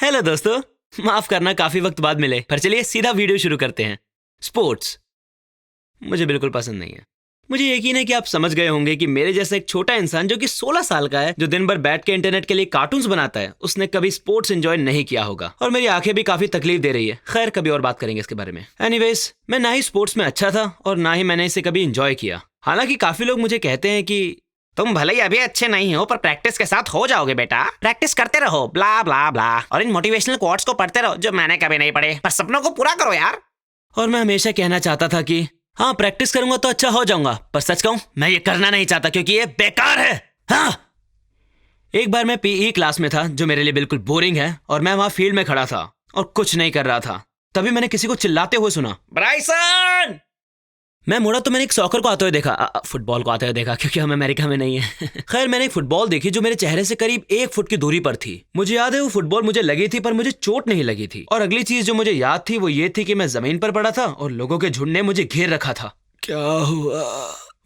Hello दोस्तों, माफ करना काफी वक्त बाद मिले, पर चलिए सीधा वीडियो शुरू करते हैं। स्पोर्ट्स मुझे बिल्कुल पसंद नहीं है। मुझे यकीन है कि आप समझ गए होंगे कि मेरे जैसा एक छोटा इंसान जो कि 16 साल का है, जो दिन भर बैठ के इंटरनेट के लिए कार्टून्स बनाता है, उसने कभी स्पोर्ट्स एंजॉय नहीं किया होगा। और मेरी आंखें भी काफी तकलीफ दे रही है। खैर, कभी और बात करेंगे इसके बारे में। एनीवेज, मैं ना ही स्पोर्ट्स में अच्छा था और ना ही मैंने इसे कभी एंजॉय किया। हालांकि काफी लोग मुझे कहते हैं कि तुम भले ही अभी अच्छे नहीं हो, पर प्रैक्टिस के साथ हो जाओगे बेटा। प्रैक्टिस करते रहो, ब्ला ब्ला ब्ला, और इन मोटिवेशनल कोट्स को पढ़ते रहो जो मैंने कभी नहीं पढ़े, पर सपनों को पूरा करो यार। और मैं हमेशा कहना चाहता था कि हाँ, प्रैक्टिस करूंगा तो अच्छा हो जाऊंगा, पर सच कहूं मैं ये करना नहीं चाहता क्योंकि ये बेकार है। हाँ, एक बार मैं पीई क्लास में था जो मेरे लिए बिल्कुल बोरिंग है, और मैं वहां फील्ड में खड़ा था और कुछ नहीं कर रहा था। तभी मैंने किसी को चिल्लाते हुए सुना, ब्राइसन। मैं मुड़ा तो मैंने एक सॉकर को आते हुए देखा, फुटबॉल को आते हुए देखा क्योंकि हम अमेरिका में नहीं है। खैर, मैंने एक फुटबॉल देखी जो मेरे चेहरे से करीब 1 फुट की दूरी पर थी। मुझे याद है वो फुटबॉल मुझे लगी थी, पर मुझे चोट नहीं लगी थी। और अगली चीज जो मुझे याद थी वो ये थी कि मैं जमीन पर पड़ा था और लोगों के झुंड ने मुझे घेर रखा था। क्या हुआ?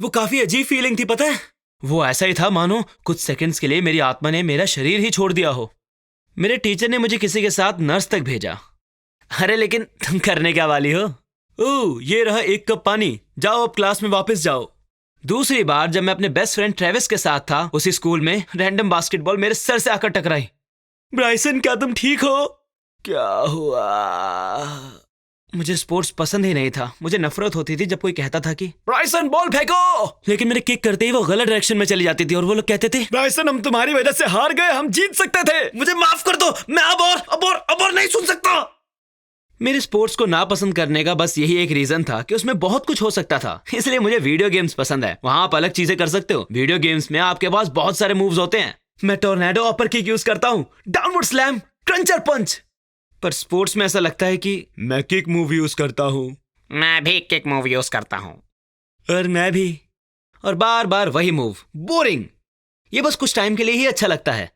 वो काफी अजीब फीलिंग थी, पता है। वो ऐसा ही था मानो कुछ सेकंड्स के लिए मेरी आत्मा ने मेरा शरीर ही छोड़ दिया हो। मेरे टीचर ने मुझे किसी के साथ नर्स तक भेजा। अरे लेकिन तुम करने क्या वाली हो? ओह, ये रहा 1 कप पानी, जाओ अब क्लास में वापस जाओ। दूसरी बार जब मैं अपने बेस्ट फ्रेंड ट्रेविस के साथ था उसी स्कूल में, रैंडम बास्केटबॉल मेरे सर से आकर टकराई। ब्राइसन, क्या तुम ठीक हो? क्या हुआ? मुझे स्पोर्ट्स पसंद ही नहीं था। मुझे नफरत होती थी जब कोई कहता था कि ब्राइसन बॉल फेंको, लेकिन मेरे किक करते ही वो गलत डायरेक्शन में चली जाती थी और वो लोग कहते थे, ब्राइसन हम तुम्हारी वजह से हार गए, हम जीत सकते थे, मुझे माफ कर दो, मैं अब और नहीं सुन सकता। मेरे स्पोर्ट्स को नापसंद करने का बस यही एक रीजन था कि उसमें बहुत कुछ हो सकता था। इसलिए मुझे वीडियो गेम्स पसंद है। वहां आप अलग चीजें कर सकते हो। वीडियो गेम्स में आपके पास बहुत सारे मूव्स होते हैं। मैं टोर्नेडो अपर किक यूज करता हूँ, डाउनवर्ड स्लैम, क्रंचर पंच। पर स्पोर्ट्स में ऐसा लगता है कि मैं किक मूव यूज करता हूँ, मैं भी किक मूव यूज करता हूँ, और मैं भी, और बार बार वही मूव। बोरिंग। ये बस कुछ टाइम के लिए ही अच्छा लगता है।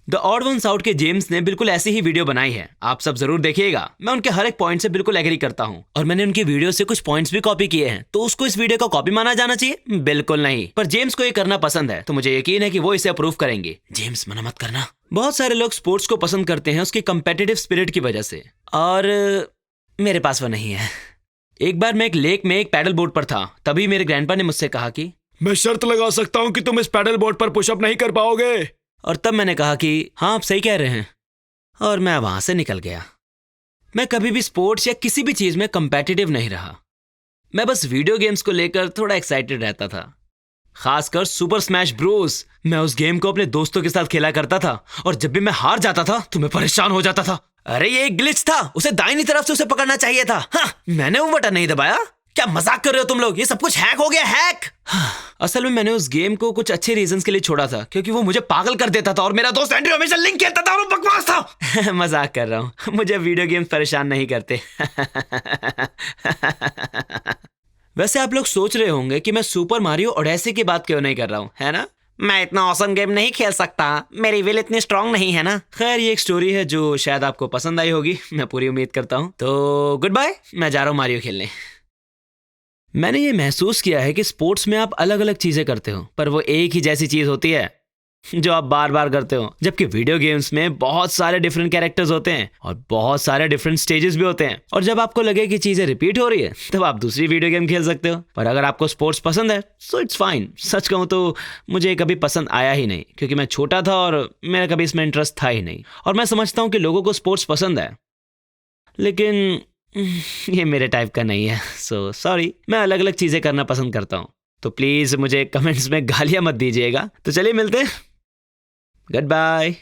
द ऑड वंस आउट के जेम्स ने बिल्कुल ऐसी ही वीडियो बनाई है, आप सब जरूर देखिएगा। मैं उनके हर एक पॉइंट से बिल्कुल एग्री करता हूँ, और मैंने उनकी वीडियो से कुछ पॉइंट्स भी कॉपी किए हैं। तो उसको इस वीडियो का कॉपी माना जाना चाहिए? बिल्कुल नहीं। पर जेम्स को ये करना पसंद है, तो मुझे यकीन है कि वो इसे अप्रूव करेंगे। जेम्स, मना मत करना। बहुत सारे लोग स्पोर्ट्स को पसंद करते हैं उसकी कंपेटिटिव स्पिरिट की वजह से, और मेरे पास वो नहीं है। एक बार मैं एक लेक में एक पैडल बोट पर था, तभी मेरे ग्रैंडपा ने मुझसे कहा कि मैं शर्त लगा सकता हूँ कि तुम इस पैडल बोट पर पुशअप नहीं कर पाओगे। और तब मैंने कहा कि हाँ, आप सही कह रहे हैं, और मैं वहां से निकल गया। मैं कभी भी स्पोर्ट्स या किसी भी चीज में कंपेटिटिव नहीं रहा। मैं बस वीडियो गेम्स को लेकर थोड़ा एक्साइटेड रहता था, खासकर सुपर स्मैश ब्रोस। मैं उस गेम को अपने दोस्तों के साथ खेला करता था, और जब भी मैं हार जाता था तो मैं परेशान हो जाता था। अरे ये एक ग्लिच था, उसे दाहिनी तरफ से उसे पकड़ना चाहिए था। हाँ, मैंने वो बटन नहीं दबाया। क्या मजाक कर रहे हो तुम लोग? ये सब कुछ हैक हो गया, हैक। असल में मैंने उस गेम को कुछ अच्छे रीजंस के लिए छोड़ा था, क्योंकि वो मुझे पागल कर देता था, और मेरा दोस्त एंड्रयू हमेशा लिंक खेलता था और वो बकवास था। मजाक कर रहा हूँ, मुझे वीडियो गेम्स परेशान नहीं करते। वैसे आप लोग सोच रहे होंगे कि मैं सुपर मारियो ओडेसी की बात क्यों नहीं कर रहा हूँ, है ना? मैं इतना ऑसम गेम नहीं खेल सकता, मेरी विल इतनी स्ट्रांग नहीं है ना। खैर, ये एक स्टोरी है जो शायद आपको पसंद आई होगी, मैं पूरी उम्मीद करता हूँ। तो गुड बाय, मैं जा रहा हूँ मारियो खेलने। मैंने ये महसूस किया है कि स्पोर्ट्स में आप अलग अलग चीजें करते हो, पर वो एक ही जैसी चीज होती है जो आप बार बार करते हो। जबकि वीडियो गेम्स में बहुत सारे डिफरेंट कैरेक्टर्स होते हैं और बहुत सारे डिफरेंट स्टेजेस भी होते हैं, और जब आपको लगे कि चीजें रिपीट हो रही है तब आप दूसरी वीडियो गेम खेल सकते हो। पर अगर आपको स्पोर्ट्स पसंद है सो इट्स फाइन। सच कहूँ तो मुझे कभी पसंद आया ही नहीं, क्योंकि मैं छोटा था और मेरा कभी इसमें इंटरेस्ट था ही नहीं। और मैं समझता हूँ कि लोगों को स्पोर्ट्स पसंद है, लेकिन ये मेरे टाइप का नहीं है। सो सॉरी, मैं अलग अलग चीजें करना पसंद करता हूँ। तो प्लीज मुझे कमेंट्स में गालियां मत दीजिएगा। तो चलिए मिलते हैं, गुड बाय।